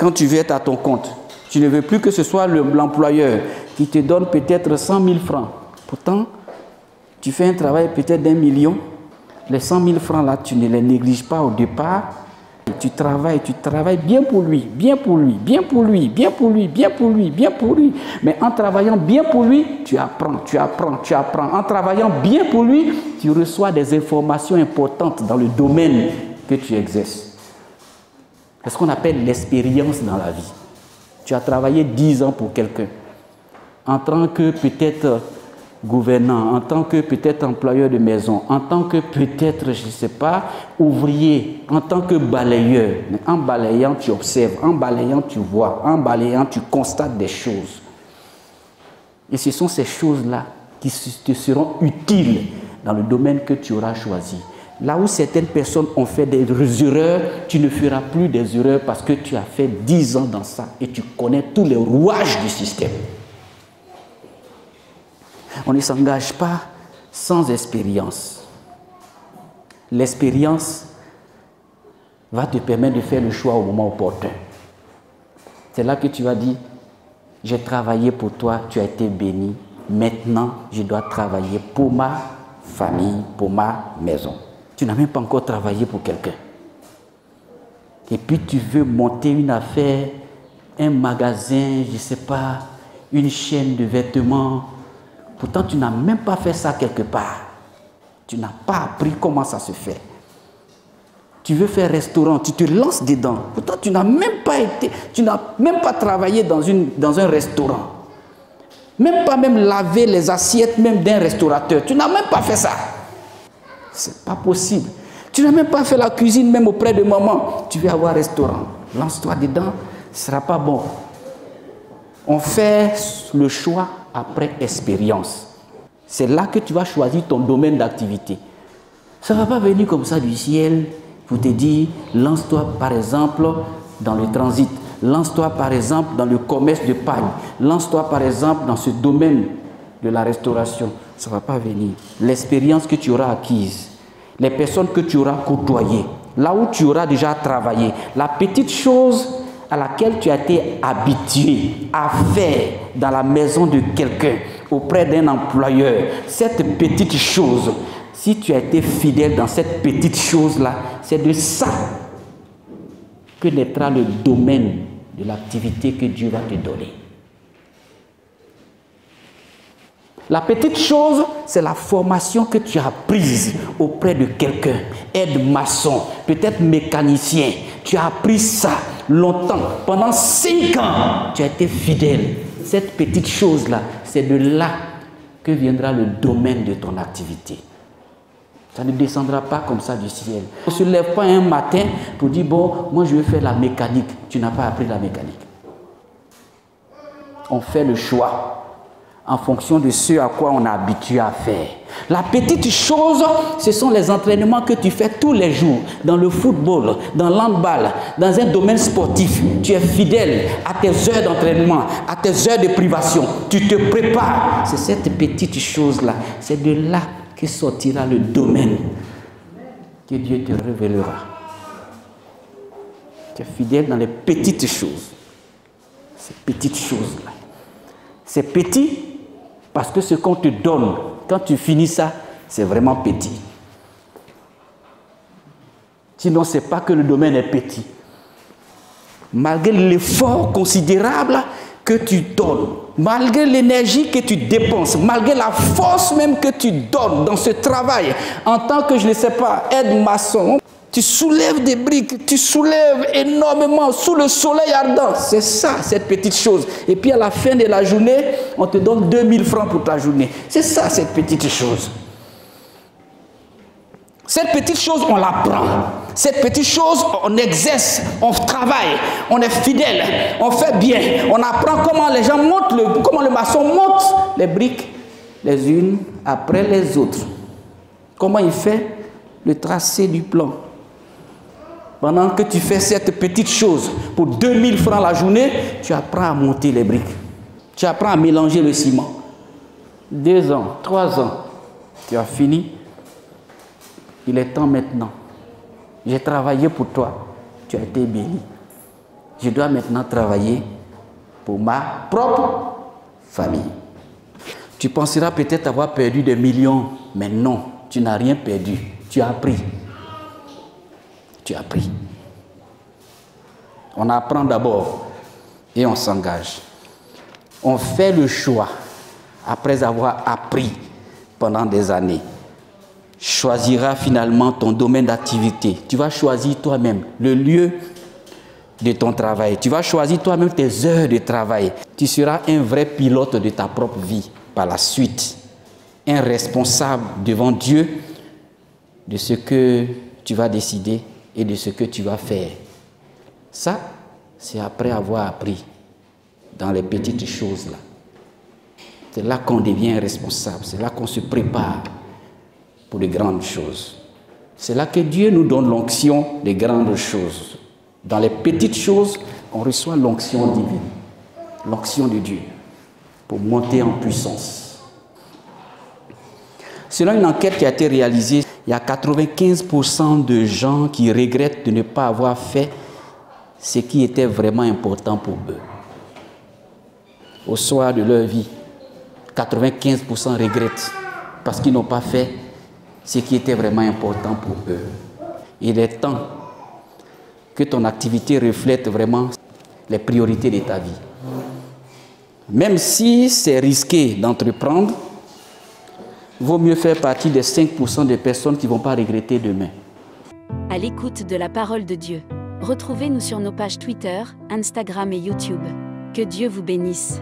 quand tu veux être à ton compte, tu ne veux plus que ce soit l'employeur qui te donne peut-être 100 000 francs. Pourtant, tu fais un travail peut-être d'1 million. Les 100 000 francs là, tu ne les négliges pas au départ. Tu travailles bien pour lui, bien pour lui, bien pour lui, bien pour lui, bien pour lui, bien pour lui. Mais en travaillant bien pour lui, tu apprends, tu apprends, tu apprends. En travaillant bien pour lui, tu reçois des informations importantes dans le domaine que tu exerces. C'est ce qu'on appelle l'expérience dans la vie. Tu as travaillé 10 ans pour quelqu'un. En tant que peut-être gouvernant, en tant que peut-être employeur de maison, en tant que peut-être, je ne sais pas, ouvrier, en tant que balayeur. Mais en balayant, tu observes, en balayant, tu vois, en balayant, tu constates des choses. Et ce sont ces choses-là qui te seront utiles dans le domaine que tu auras choisi. Là où certaines personnes ont fait des erreurs, tu ne feras plus des erreurs parce que tu as fait 10 ans dans ça et tu connais tous les rouages du système. On ne s'engage pas sans expérience. L'expérience va te permettre de faire le choix au moment opportun. C'est là que tu vas dire, j'ai travaillé pour toi, tu as été béni. Maintenant, je dois travailler pour ma famille, pour ma maison. Tu n'as même pas encore travaillé pour quelqu'un. Et puis tu veux monter une affaire, un magasin, je ne sais pas, une chaîne de vêtements. Pourtant, tu n'as même pas fait ça quelque part. Tu n'as pas appris comment ça se fait. Tu veux faire restaurant, tu te lances dedans. Pourtant, tu n'as même pas travaillé dans un restaurant. Même pas laver les assiettes même d'un restaurateur. Tu n'as même pas fait ça. C'est pas possible. Tu n'as même pas fait la cuisine même auprès de maman. Tu veux avoir un restaurant. Lance-toi dedans, ce ne sera pas bon. On fait le choix après expérience. C'est là que tu vas choisir ton domaine d'activité. Ça ne va pas venir comme ça du ciel pour te dire, lance-toi par exemple dans le transit, lance-toi par exemple dans le commerce de paille, lance-toi par exemple dans ce domaine de la restauration. Ça ne va pas venir. L'expérience que tu auras acquise, les personnes que tu auras côtoyées, là où tu auras déjà travaillé, la petite chose à laquelle tu as été habitué à faire dans la maison de quelqu'un, auprès d'un employeur, cette petite chose, si tu as été fidèle dans cette petite chose-là, c'est de ça que naîtra le domaine de l'activité que Dieu va te donner. La petite chose, c'est la formation que tu as prise auprès de quelqu'un, aide-maçon, peut-être mécanicien. Tu as appris ça longtemps, pendant 5 ans, tu as été fidèle. Cette petite chose-là, c'est de là que viendra le domaine de ton activité. Ça ne descendra pas comme ça du ciel. On ne se lève pas un matin pour dire, bon, moi je vais faire la mécanique. Tu n'as pas appris la mécanique. On fait le choix en fonction de ce à quoi on est habitué à faire. La petite chose, ce sont les entraînements que tu fais tous les jours, dans le football, dans l'handball, dans un domaine sportif. Tu es fidèle à tes heures d'entraînement, à tes heures de privation. Tu te prépares. C'est cette petite chose-là. C'est de là que sortira le domaine que Dieu te révélera. Tu es fidèle dans les petites choses. Ces petites choses-là. C'est petit parce que ce qu'on te donne, quand tu finis ça, c'est vraiment petit. Sinon, ce n'est pas que le domaine est petit. Malgré l'effort considérable que tu donnes, malgré l'énergie que tu dépenses, malgré la force même que tu donnes dans ce travail, en tant que, je ne sais pas, aide-maçon, tu soulèves des briques, tu soulèves énormément sous le soleil ardent. C'est ça, cette petite chose. Et puis à la fin de la journée, on te donne 2000 francs pour ta journée. C'est ça, cette petite chose. Cette petite chose, on l'apprend. Cette petite chose, on exerce, on travaille, on est fidèle, on fait bien. On apprend comment les gens montent, comment le maçon monte les briques les unes après les autres. Comment il fait le tracé du plan. Pendant que tu fais cette petite chose pour 2000 francs la journée, tu apprends à monter les briques. Tu apprends à mélanger le ciment. 2 ans, 3 ans, tu as fini. Il est temps maintenant. J'ai travaillé pour toi. Tu as été béni. je dois maintenant travailler pour ma propre famille. Tu penseras peut-être avoir perdu des millions, mais non, tu n'as rien perdu. Tu as appris. Tu as appris. On apprend d'abord et on s'engage. On fait le choix, après avoir appris pendant des années, choisira finalement ton domaine d'activité. Tu vas choisir toi-même le lieu de ton travail. Tu vas choisir toi-même tes heures de travail. Tu seras un vrai pilote de ta propre vie par la suite. Un responsable devant Dieu de ce que tu vas décider et de ce que tu vas faire. Ça, c'est après avoir appris dans les petites choses là. C'est là qu'on devient responsable. C'est là qu'on se prépare pour de grandes choses. C'est là que Dieu nous donne l'onction des grandes choses. Dans les petites choses, on reçoit l'onction divine, l'onction de Dieu, pour monter en puissance. Selon une enquête qui a été réalisée, il y a 95% de gens qui regrettent de ne pas avoir fait ce qui était vraiment important pour eux. Au soir de leur vie, 95% regrettent parce qu'ils n'ont pas fait ce qui était vraiment important pour eux. Il est temps que ton activité reflète vraiment les priorités de ta vie. Même si c'est risqué d'entreprendre, vaut mieux faire partie des 5% des personnes qui ne vont pas regretter demain. À l'écoute de la parole de Dieu. Retrouvez-nous sur nos pages Twitter, Instagram et YouTube. Que Dieu vous bénisse.